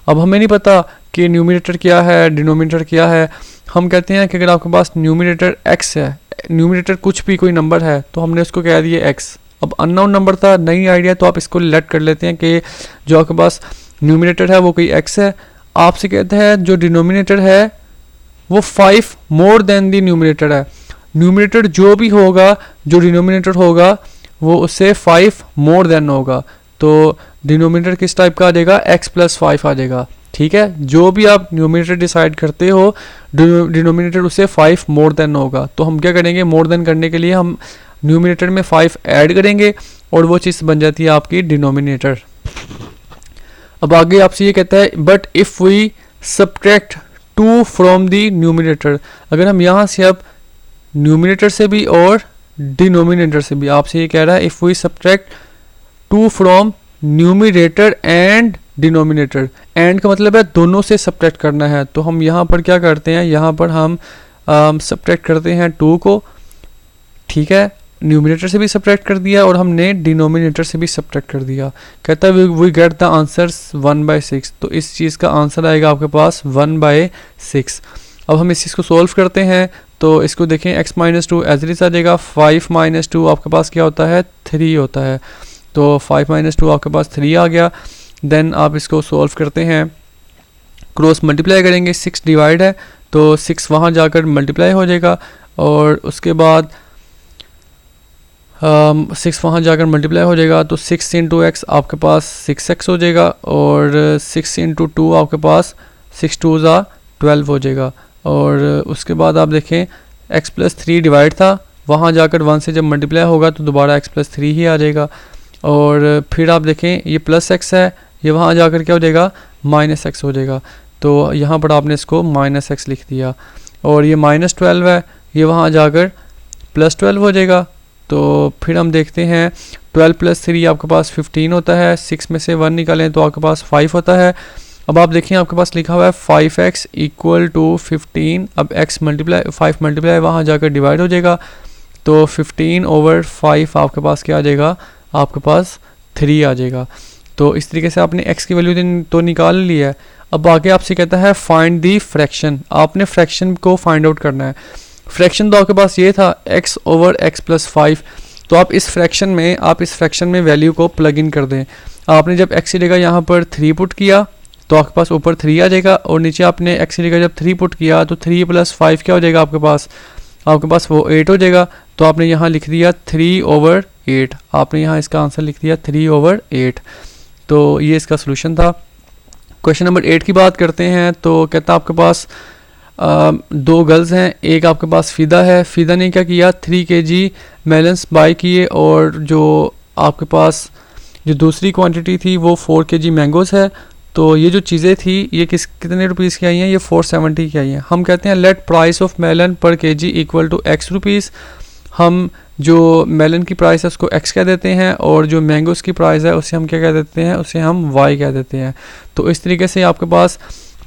अब हमें नहीं पता कि न्यूमिनेटर क्या है, डिनोमिनेटर क्या है। हम कहते हैं कि अगर आपके पास न्यूमिनेटर x है, न्यूमिनेटर कुछ भी कोई नंबर है, तो हमने उसको कह दिया x। अब अननोन नंबर था, नई आइडिया, तो आप इसको लेट कर लेते हैं कि जो आपके पास न्यूमिनेटर है वो कोई x है। आपसे कहते हैं जो डिनोमिनेटर है वो 5 मोर देन द न्यूमिनेटर है। न्यूमिनेटर जो भी होगा, जो डिनोमिनेटर होगा वो उससे 5 मोर देन होगा, तो डिनोमिनेटर किस टाइप का आ जाएगा, x+5 आ जाएगा, ठीक है। जो भी आप न्यूमिनेटर डिसाइड करते हो, डिनोमिनेटर उससे 5 मोर देन होगा। तो हम क्या करेंगे, मोर देन करने के लिए हम न्यूमिनेटर में 5 ऐड करेंगे और वो चीज़ बन जाती है आपकी डिनोमिनेटर। अब आगे आपसे ये कहता है but if we subtract 2 from the numerator, अगर हम यहाँ से अब न्यूमिनेटर से भी और डिनोमिनेटर से भी, आपसे ये कह रहा है if we subtract 2 from numerator and denominator, and का मतलब है दोनों से सब्ट्रैक्ट करना है। तो हम यहाँ पर क्या करते हैं, यहाँ पर हम सब्ट्रैक्ट करते हैं 2 को, ठीक है। न्यूमिनेटर से भी सब्ट्रैक्ट कर दिया और हमने डिनोमिनेटर से भी सब्ट्रैक्ट कर दिया। कहता है वी गेट द आंसर्स 1/6, तो इस चीज़ का आंसर आएगा आपके पास 1/6। अब हम इस चीज़ को सोल्व करते हैं, तो इसको देखें x - 2 एज इट इज आ जाएगा। 5 - 2 आपके पास क्या होता है, 3 होता है, तो 5 - 2 आपके पास 3 आ गया। देन आप इसको सोल्व करते हैं, क्रॉस मल्टीप्लाई करेंगे, 6 डिवाइड है तो 6 वहाँ जाकर मल्टीप्लाई हो जाएगा, और उसके बाद 6 वहाँ जाकर मल्टीप्लाई हो जाएगा, तो 6 × x आपके पास 6x हो जाएगा, और 6 × 2 आपके पास 6 2 ज़ा 12 हो जाएगा। और उसके बाद आप देखें x+3 डिवाइड था, वहाँ जाकर 1 से जब मल्टीप्लाई होगा तो दोबारा x+3 ही आ जाएगा। और फिर आप देखें ये +x है, ये वहाँ जाकर क्या हो जाएगा, -x हो जाएगा। तो यहाँ पर आपने इसको -x लिख दिया। और ये -12 है, ये वहाँ जाकर +12 हो जाएगा। तो फिर हम देखते हैं 12 + 3 आपके पास 15 होता है, 6 में से 1 निकालें तो आपके पास 5 होता है। अब आप देखें आपके पास लिखा हुआ है 5x = 15। अब x मल्टीप्लाई 5 मल्टीप्लाई वहाँ जाकर डिवाइड हो जाएगा, तो 15/5 आपके पास क्या आ जाएगा, आपके पास 3 आ जाएगा। तो इस तरीके से आपने x की वैल्यू तो निकाल ली है। अब आगे आपसे कहता है फाइंड दी फ्रैक्शन, आपने फ्रैक्शन को फाइंड आउट करना है। फ्रैक्शन तो आपके पास ये था x/x+5, तो आप इस फ्रैक्शन में वैल्यू को प्लग इन कर दें। आपने जब x की जगह यहाँ पर 3 पुट किया तो आपके पास ऊपर 3 आ जाएगा, और नीचे आपने x की जगह जब 3 पुट किया तो 3 + 5 क्या हो जाएगा, आपके पास वो 8 हो जाएगा। तो आपने यहाँ लिख दिया 3/8, आपने यहाँ इसका आंसर लिख दिया 3/8। तो ये इसका सोल्यूशन था। क्वेश्चन नंबर 8 की बात करते हैं, तो कहता है आपके पास 2 गर्ल्स हैं, एक आपके पास फ़िदा है। फ़िदा ने क्या किया, 3 kg मेलन्स बाई किए, और जो आपके पास जो दूसरी क्वांटिटी थी वो 4 kg मैंगोज़ है। तो ये जो चीज़ें थी ये कितने रुपीज़ की आई हैं, ये 470 की आई हैं। हम कहते हैं let price of melon per KG equal to x rupees. हम जो मेलन की प्राइस है उसको x कह देते हैं और जो मैंगोस की प्राइस है उसे हम क्या कह देते हैं, उसे हम y कह देते हैं। तो इस तरीके से आपके पास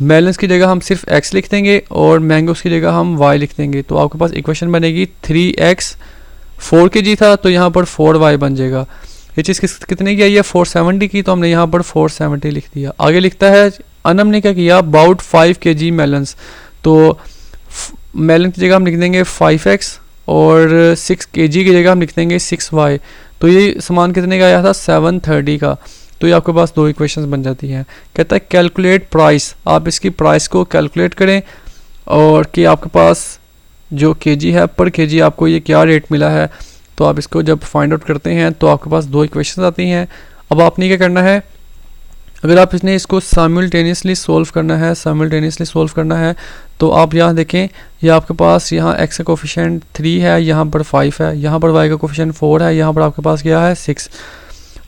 मेलन्स की जगह हम सिर्फ x लिख देंगे और मैंगोस की जगह हम y लिख देंगे। तो आपके पास इक्वेशन बनेगी 3x 4 kg था तो यहाँ पर 4y बन जाएगा। ये चीज़ कितने की आई है, 470 की, तो हमने यहाँ पर 470 लिख दिया। आगे लिखता है अनम ने क्या किया, अबाउट 5 kg मेलन्स। तो मेलन की जगह हम लिख देंगे 5x और 6 kg की जगह हम लिख देंगे 6y। तो ये सामान कितने का आया था, 730 का। तो ये आपके पास दो इक्वेशंस बन जाती हैं। कहता है कैलकुलेट प्राइस, आप इसकी प्राइस को कैलकुलेट करें और कि आपके पास जो केजी है पर केजी आपको ये क्या रेट मिला है। तो आप इसको जब फाइंड आउट करते हैं तो आपके पास दो इक्वेशंस आती हैं। अब आपने क्या करना है, अगर आप इसको साइमल्टेनियसली सोल्व करना है तो आप यहाँ देखें, ये आपके पास यहाँ x का कोफिशिएंट 3 है, यहाँ पर 5 है, यहाँ पर y का कोफिशिएंट 4 है, यहाँ पर आपके पास क्या है 6।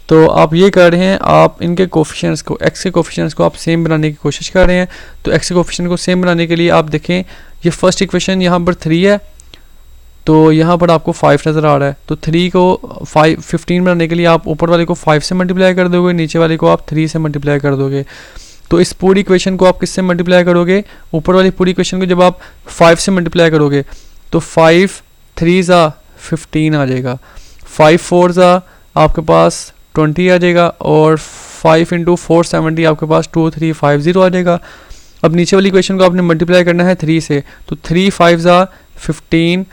तो आप ये कर रहे हैं, आप इनके कोफिशिएंट्स को, x के कोफिशिएंट्स को आप सेम बनाने की कोशिश कर रहे हैं। तो x के कोफिशिएंट को सेम बनाने के लिए आप देखें, ये फर्स्ट इक्वेशन यहाँ पर 3 है तो यहाँ पर आपको 5 नज़र आ रहा है। तो 3 को 15 बनाने के लिए आप ऊपर वाले को 5 से मल्टीप्लाई कर दोगे, नीचे वाले को आप 3 से मल्टीप्लाई कर दोगे। तो इस पूरी इक्वेशन को आप किससे मल्टीप्लाई करोगे, ऊपर वाली पूरी इक्वेशन को जब आप 5 से मल्टीप्लाई करोगे तो 5 3 ज़ा 15 आ जाएगा, 5 4 ज़ा आपके पास 20 आ जाएगा और 5 इंटू 470 आपके पास 2350 आ जाएगा। अब नीचे वाली इक्वेशन को आपने मल्टीप्लाई करना है 3 से, तो 3 5 ज़ा 15,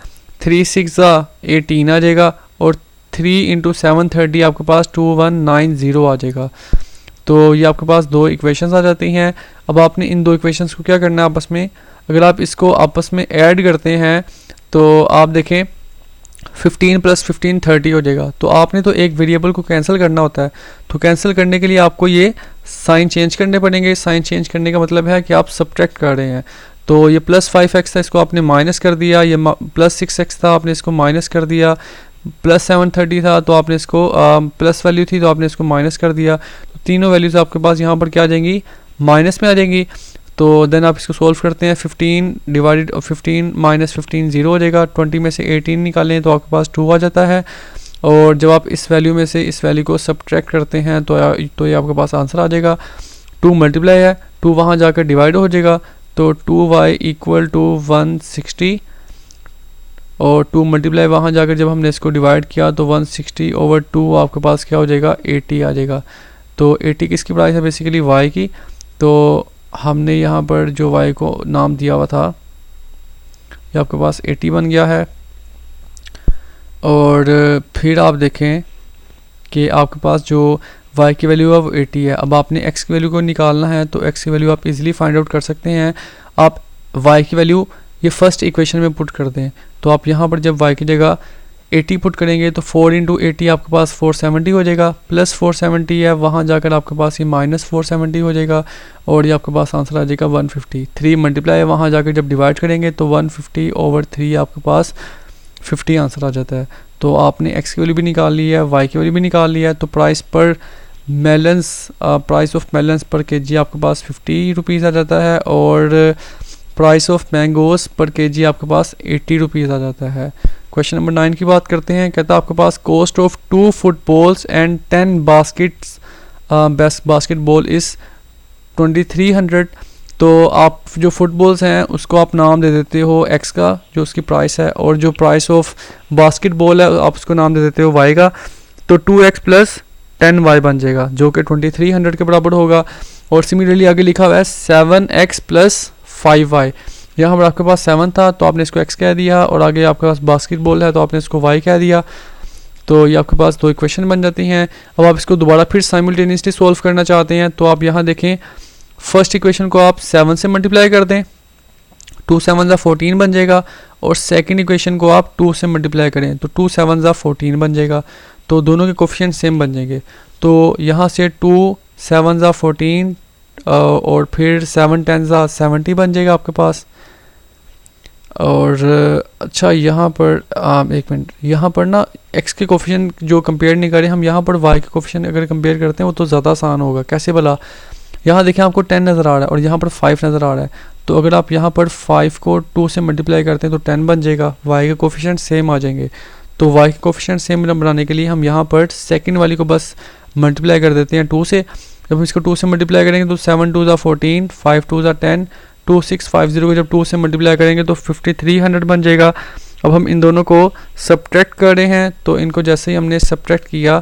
3 6 ज़ा 18 आ जाएगा और 3 इंटू 730 आपके पास 2190 आ जाएगा। तो ये आपके पास दो इक्वेशंस आ जाती हैं। अब आपने इन दो इक्वेशंस को क्या करना है आपस में, अगर आप इसको आपस में ऐड करते हैं तो आप देखें 15 + 15 30 हो जाएगा। तो आपने तो एक वेरिएबल को कैंसिल करना होता है, तो कैंसिल करने के लिए आपको ये साइन चेंज करने पड़ेंगे। साइन चेंज करने का मतलब है कि आप सब्ट्रैक्ट कर रहे हैं। तो ये +5x था, इसको आपने माइनस कर दिया, ये +6x था, आपने इसको माइनस कर दिया, +730 था तो आपने इसको प्लस वैल्यू थी तो आपने इसको माइनस कर दिया। तो तीनों वैल्यूज़ आपके पास यहाँ पर क्या आ जाएंगी, माइनस में आ जाएंगी। तो देन आप इसको सोल्व करते हैं, 15 डिवाइडेड 15 माइनस 15 0 हो जाएगा। 20 में से 18 निकालें तो आपके पास 2 आ जाता है। और जब आप इस वैल्यू में से इस वैल्यू को सब्ट्रैक्ट करते हैं तो ये आपके पास आंसर आ जाएगा। 2 मल्टीप्लाई है, 2 वहाँ जाकर डिवाइड हो जाएगा, तो 2y = 160 और 2 मल्टीप्लाई वहाँ जाकर जब हमने इसको डिवाइड किया तो 160/2 आपके पास क्या हो जाएगा, 80 आ जाएगा। तो 80 किसकी प्राइस है, बेसिकली y की। तो हमने यहाँ पर जो y को नाम दिया हुआ था ये आपके पास 80 बन गया है। और फिर आप देखें कि आपके पास जो y की वैल्यू है वो 80 है। अब आपने x की वैल्यू को निकालना है तो x की वैल्यू आप इजीली फाइंड आउट कर सकते हैं। आप y की वैल्यू ये फर्स्ट इक्वेशन में पुट कर दें, तो आप यहाँ पर जब y की जगह 80 पुट करेंगे तो 4 × 80 आपके पास 470 हो जाएगा, प्लस 470 है, वहाँ जाकर आपके पास ये -470 हो जाएगा और ये आपके पास आंसर आ जाएगा 150। 3 मल्टीप्लाई है, वहाँ जाकर जब डिवाइड करेंगे तो 150/3 आपके पास 50 आंसर आ जाता है। तो आपने x की वैल्यू भी निकाल ली है, y की वैल्यू भी निकाल ली है। तो प्राइस ऑफ मेलन्स पर केजी आपके पास 50 रुपीज़ आ जाता है और प्राइस ऑफ मैंगोस पर केजी आपके पास 80 रुपीज़ आ जाता है। क्वेश्चन नंबर 9 की बात करते हैं। कहता है आपके पास cost of 2 footballs and 10 baskets best basketball is 2300। तो आप जो फुटबॉल्स हैं उसको आप नाम दे देते हो x का जो उसकी प्राइस है, और जो प्राइस ऑफ बास्केटबॉल है आप उसको नाम दे देते हो y का। तो 2x + 10y बन जाएगा जो कि 2300 के बराबर होगा। और सिमिलरली आगे लिखा हुआ है 7x + 5y। यहाँ पर आपके पास 7 था तो आपने इसको x कह दिया और आगे आपके पास बास्केटबॉल है तो आपने इसको y कह दिया। तो ये आपके पास दो इक्वेशन बन जाती हैं। अब आप इसको दोबारा फिर साइमल्टेनियसली सोल्व करना चाहते हैं तो आप यहाँ देखें, फर्स्ट इक्वेशन को आप 7 से मल्टीप्लाई कर दें, 2 7 ज़ा 14 बन जाएगा। और सेकंड इक्वेशन को आप 2 से मल्टीप्लाई करें तो 2 7 ज़ा 14 बन जाएगा। तो दोनों के कोफिशिएंट सेम बन जाएंगे। तो यहाँ से 2 7 ज़ा 14 और फिर 7 10 ज़ा 70 बन जाएगा आपके पास। और अच्छा यहाँ पर एक मिनट, यहाँ पर ना x के कोफिशिएंट जो कंपेयर नहीं करें हम, यहाँ पर y के कोफिशिएंट अगर कंपेयर करते हैं वो तो ज़्यादा आसान होगा। कैसे भला, यहाँ देखिए आपको 10 नज़र आ रहा है और यहाँ पर 5 नज़र आ रहा है। तो अगर आप यहाँ पर 5 को 2 से मल्टीप्लाई करते हैं तो 10 बन जाएगा, y के कोफिशिएंट सेम आ जाएंगे। तो y के कोफिशिएंट सेम बनाने के लिए हम यहाँ पर सेकंड वाली को बस मल्टीप्लाई कर देते हैं 2 से। जब इसको 2 से मल्टीप्लाई करेंगे तो 7 2 ज़ा 14, 5 2 ज़ा 10, 2650 को जब 2 से मल्टीप्लाई करेंगे तो 5300 बन जाएगा। अब हम इन दोनों को सब्ट्रैक्ट कर रहे हैं, तो इनको जैसे ही हमने सब्ट्रैक्ट किया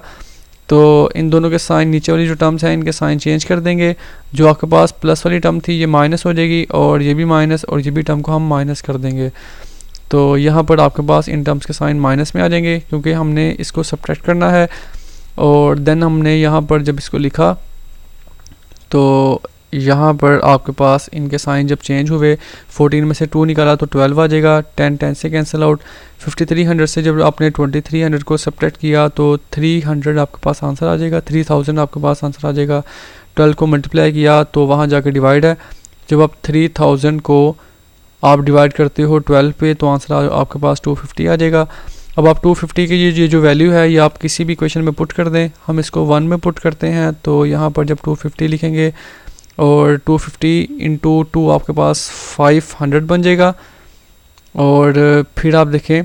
तो इन दोनों के साइन, नीचे वाली जो टर्म्स हैं इनके साइन चेंज कर देंगे। जो आपके पास प्लस वाली टर्म थी ये माइनस हो जाएगी और ये भी माइनस, और ये भी टर्म को हम माइनस कर देंगे। तो यहाँ पर आपके पास इन टर्म्स के साइन माइनस में आ जाएंगे क्योंकि हमने इसको सब्ट्रैक्ट करना है। और देन हमने यहाँ पर जब इसको लिखा तो यहाँ पर आपके पास इनके साइन जब चेंज हुए, 14 में से 2 निकाला तो 12 आ जाएगा, 10 10 से कैंसिल आउट। 5300 से जब आपने 2300 को सब्ट्रैक्ट किया तो 300 आपके पास आंसर आ जाएगा, 3000 आपके पास आंसर आ जाएगा। 12 को मल्टीप्लाई किया तो वहाँ जाके डिवाइड है, जब आप 3000 को आप डिवाइड करते हो 12 पे तो आंसर आपके पास 250 आ जाएगा। अब आप 250 की ये जो वैल्यू है ये आप किसी भी क्वेश्चन में पुट कर दें। हम इसको 1 में पुट करते हैं, तो यहाँ पर जब 250 लिखेंगे और 250 इंटू 2 आपके पास 500 बन जाएगा। और फिर आप देखें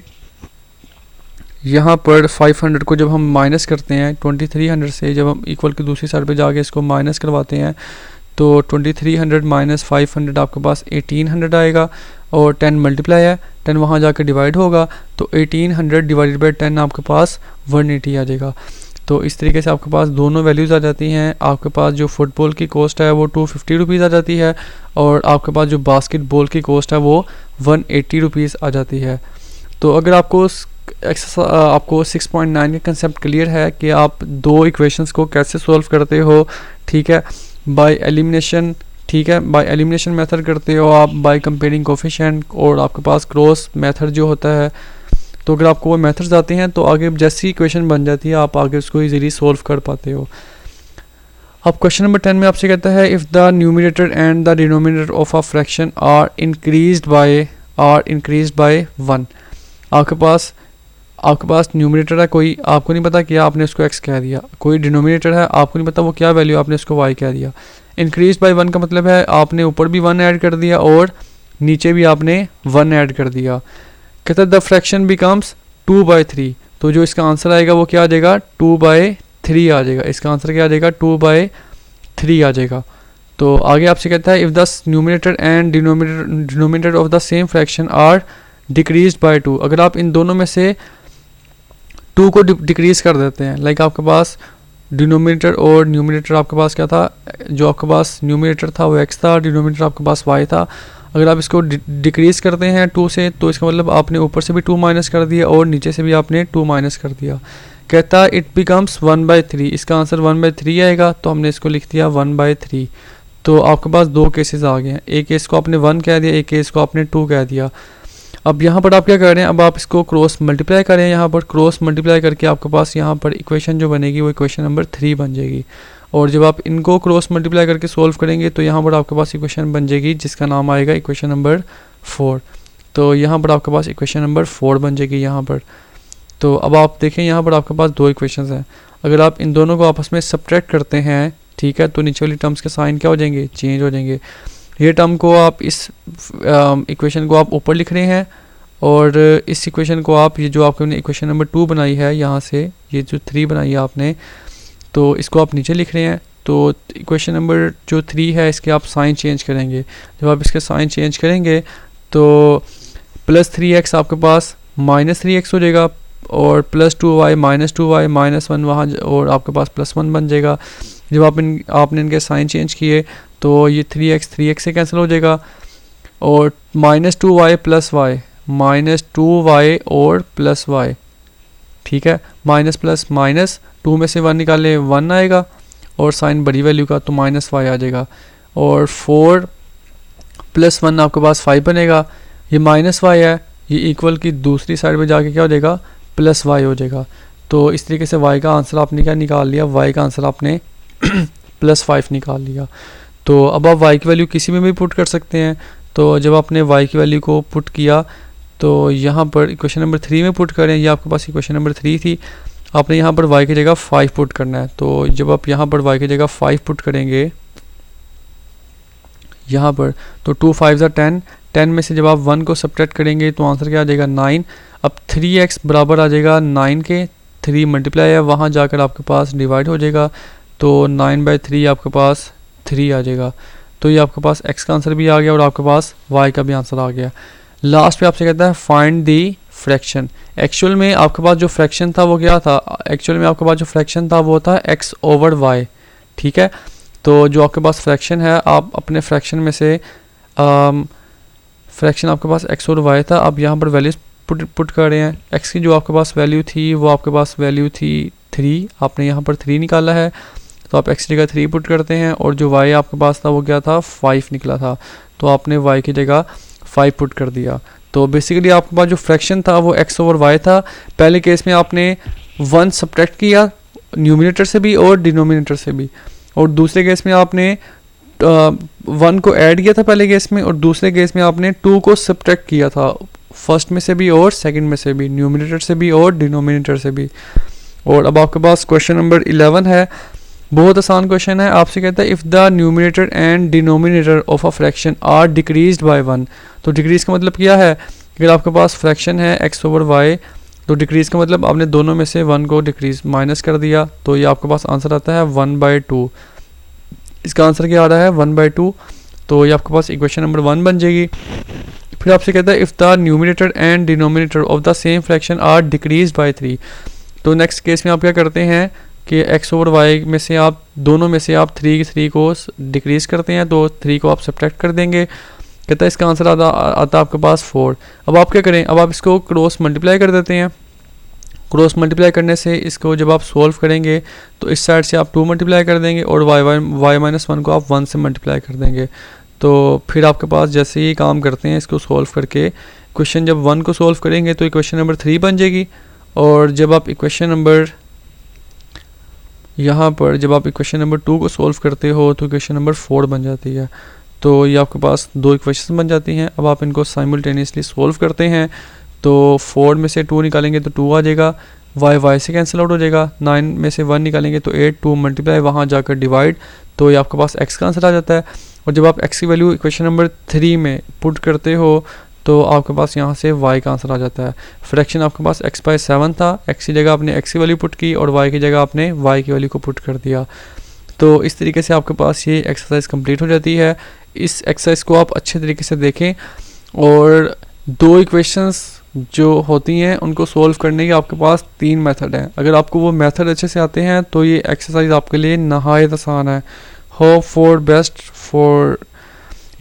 यहाँ पर 500 को जब हम माइनस करते हैं 2300 से, जब हम इक्वल की दूसरी साइड पे जाके इसको माइनस करवाते हैं तो 2300 माइनस 500 आपके पास 1800 आएगा। और 10 मल्टीप्लाई है, 10 वहाँ जाकर डिवाइड होगा तो 1800 डिवाइडेड बाई 10 आपके पास 180 आ जाएगा। तो इस तरीके से आपके पास दोनों वैल्यूज़ आ जाती हैं। आपके पास जो फुटबॉल की कॉस्ट है वो 250 रुपीज़ आ जाती है और आपके पास जो बास्केटबॉल की कॉस्ट है वो 180 रुपीज़ आ जाती है। तो अगर आपको आपको 6.9 का कंसेप्ट क्लियर है कि आप दो इक्वेशंस को कैसे सॉल्व करते हो, ठीक है, बाय एलिमिनेशन, ठीक है, बाय एलिमिनेशन मेथड करते हो आप, बाय कंपेयरिंग कोफिशिएंट, और आपके पास क्रॉस मेथड जो होता है। तो अगर आपको वो मेथड्स आते हैं तो आगे जैसी इक्वेशन बन जाती है आप आगे उसको इजीली सॉल्व कर पाते हो। अब क्वेश्चन नंबर 10 में आपसे कहता है if the numerator and the denominator of a fraction are increased by 1। आपके पास न्यूमरेटर है कोई, आपको नहीं पता क्या, आपने उसको x कह दिया। कोई डिनोमिनेटर है, आपको नहीं पता वो क्या वैल्यू, आपने उसको y कह दिया। इंक्रीज बाय 1 का मतलब है आपने ऊपर भी 1 ऐड कर दिया और नीचे भी आपने 1 ऐड कर दिया। कहता है द फ्रैक्शन बिकम्स 2/3। तो जो इसका आंसर आएगा वो क्या आ जाएगा, 2/3 आ जाएगा। इसका आंसर क्या आ जाएगा, 2/3 आ जाएगा। तो आगे आपसे कहता है if the numerator and denominator of the same fraction are decreased by 2। अगर आप इन दोनों में से 2 को डिक्रीज कर देते हैं, लाइक आपके पास डिनोमिनेटर और न्यूमरेटर आपके पास क्या था, जो आपके पास न्यूमरेटर था वो x था, डिनोमिनेटर आपके पास y था। अगर आप इसको डिक्रीज करते हैं 2 से तो इसका मतलब आपने ऊपर से भी 2 माइनस कर दिया और नीचे से भी आपने 2 माइनस कर दिया। कहता है इट बिकम्स 1/3। इसका आंसर 1/3 आएगा, तो हमने इसको लिख दिया 1/3। तो आपके पास दो केसेस आ गए हैं, एक केस को आपने 1 कह दिया, एक केस को आपने 2 कह दिया। अब यहाँ पर आप क्या कर रहे हैं, अब आप इसको क्रॉस मल्टीप्लाई करें, यहाँ पर क्रॉस मल्टीप्लाई करके आपके पास यहाँ पर इक्वेशन जो बनेगी वो इक्वेशन नंबर 3 बन जाएगी। और जब आप इनको क्रॉस मल्टीप्लाई करके सोल्व करेंगे तो यहाँ पर आपके पास इक्वेशन बन जाएगी जिसका नाम आएगा इक्वेशन नंबर 4। तो यहाँ पर आपके पास इक्वेशन नंबर 4 बन जाएगी यहाँ पर। तो अब आप देखें यहाँ पर आपके पास दो इक्वेशंस हैं, अगर आप इन दोनों को आपस में सब्ट्रैक्ट करते हैं, ठीक है, तो नीचे वाली टर्म्स के साइन क्या हो जाएंगे, चेंज हो जाएंगे। ये टर्म को आप इस इक्वेशन को आप ऊपर लिख रहे हैं और इस इक्वेशन को आप, ये जो आपने इक्वेशन नंबर 2 बनाई है यहाँ से, ये जो 3 बनाई है आपने, तो इसको आप नीचे लिख रहे हैं। तो इक्वेशन नंबर जो 3 है इसके आप साइन चेंज करेंगे। जब आप इसके साइन चेंज करेंगे तो प्लस 3x आपके पास माइनस 3x हो जाएगा और plus 2y minus 2y minus 1 वहाँ और आपके पास प्लस 1 बन जाएगा। जब आपने इनके साइन चेंज किए तो ये 3x से कैंसिल हो जाएगा और minus 2y plus y, minus 2y और प्लस y, ठीक है, माइनस प्लस माइनस, 2 में से 1 निकाले 1 आएगा और साइन बड़ी वैल्यू का तो माइनस y आ जाएगा। और 4 प्लस 1 आपके पास 5 बनेगा, ये माइनस y है, ये इक्वल की दूसरी साइड पे जाके क्या हो जाएगा, प्लस y हो जाएगा। तो इस तरीके से y का आंसर आपने क्या निकाल लिया, y का आंसर आपने प्लस 5 निकाल लिया। तो अब आप y की वैल्यू किसी में भी पुट कर सकते हैं। तो जब आपने y की वैल्यू को पुट किया तो यहाँ पर इक्वेशन नंबर 3 में पुट करें, ये आपके पास इक्वेशन नंबर 3 थी, आपने यहाँ पर y की जगह 5 पुट करना है। तो जब आप यहाँ पर y की जगह 5 पुट करेंगे यहाँ पर। तो 2 5 10, 10 में से जब आप 1 को सब्ट्रैक्ट करेंगे तो आंसर क्या आ जाएगा 9। अब 3x बराबर आ जाएगा 9 के, 3 मल्टीप्लाई है वहाँ जाकर आपके पास डिवाइड हो जाएगा, तो 9/3 आपके पास 3 आ जाएगा। तो ये आपके पास x का आंसर भी आ गया और आपके पास y का भी आंसर आ गया। लास्ट पे आपसे कहता है फाइंड दी फ्रैक्शन। एक्चुअल में आपके पास जो फ्रैक्शन था वो क्या था, एक्चुअल में आपके पास जो फ्रैक्शन था वो था x/y, ठीक है। तो जो आपके पास फ्रैक्शन है, आप अपने फ्रैक्शन में से फ्रैक्शन आपके पास x और y था, अब यहाँ पर वैल्यूज पुट कर रहे हैं। x की जो आपके पास वैल्यू थी वो आपके पास वैल्यू थी 3, आपने यहाँ पर 3 निकाला है, तो आप x की जगह 3 पुट करते हैं, और जो y आपके पास था वो क्या था 5 निकला था, तो आपने y की जगह 5 पुट कर दिया। तो बेसिकली आपके पास जो फ्रैक्शन था वो x ओवर y था। पहले केस में आपने 1 सब्ट्रैक्ट किया न्यूमिनेटर से भी और डिनोमिनेटर से भी, और दूसरे केस में आपने 1 को ऐड किया था पहले केस में, और दूसरे केस में आपने 2 को सब्ट्रैक्ट किया था, फर्स्ट में से भी और सेकंड में से भी, न्यूमिनेटर से भी और डिनोमिनेटर से भी। और अब आपके पास क्वेश्चन नंबर 11 है, बहुत आसान क्वेश्चन है। आपसे कहता है if the numerator and denominator of a fraction are decreased by 1। तो डिक्रीज का मतलब क्या है, अगर आपके पास फ्रैक्शन है x/y, तो डिक्रीज का मतलब आपने दोनों में से 1 को डिक्रीज माइनस कर दिया, तो ये आपके पास आंसर आता है 1/2। इसका आंसर क्या आ रहा है 1/2, तो ये आपके पास इक्वेशन नंबर 1 बन जाएगी। फिर आपसे कहता है if the numerator and denominator of the same fraction are decreased by 3। तो नेक्स्ट केस में आप क्या करते हैं कि x/y में से आप दोनों में से आप 3 को डिक्रीज करते हैं, तो 3 को आप सब्ट्रैक्ट कर देंगे। कहता है इसका आंसर आता आपके पास 4। अब आप क्या करें, अब आप इसको क्रॉस मल्टीप्लाई कर देते हैं। क्रॉस मल्टीप्लाई करने से इसको जब आप सोल्व करेंगे तो इस साइड से आप 2 मल्टीप्लाई कर देंगे, और y-1 को आप 1 से मल्टीप्लाई कर देंगे। तो फिर आपके पास जैसे ही काम करते हैं इसको सोल्व करके, क्वेश्चन जब 1 को सोल्व करेंगे तो इक्वेशन नंबर 3 बन जाएगी, और जब आप इक्वेशन नंबर यहाँ पर जब आप इक्वेशन नंबर 2 को सोल्व करते हो तो इक्वेशन नंबर 4 बन जाती है। तो ये आपके पास 2 इक्वेशन बन जाती हैं। अब आप इनको साइमल्टेनियसली सोल्व करते हैं, तो 4 में से 2 निकालेंगे तो 2 आ जाएगा, y से कैंसिल आउट हो जाएगा, 9 में से 1 निकालेंगे तो 8, 2 मल्टीप्लाई वहाँ जाकर डिवाइड, तो ये आपके पास x का आंसर आ जाता है। और जब आप x की वैल्यू इक्वेशन नंबर 3 में पुट करते हो तो आपके पास यहाँ से y का आंसर आ जाता है। फ्रैक्शन आपके पास x/7 था, x की जगह आपने x की वैल्यू पुट की और y की जगह आपने y की वैल्यू को पुट कर दिया। तो इस तरीके से आपके पास ये एक्सरसाइज कंप्लीट हो जाती है। इस एक्सरसाइज को आप अच्छे तरीके से देखें, और 2 इक्वेशंस जो होती हैं उनको सोल्व करने के आपके पास 3 मेथड हैं। अगर आपको वो मेथड अच्छे से आते हैं तो ये एक्सरसाइज आपके लिए नहायत आसान है। Hope for best for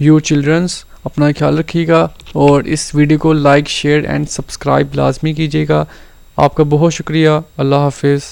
you childrens. अपना ख्याल रखिएगा, और इस वीडियो को लाइक शेयर एंड सब्सक्राइब लाजमी कीजिएगा। आपका बहुत शुक्रिया। अल्लाह हाफिज़।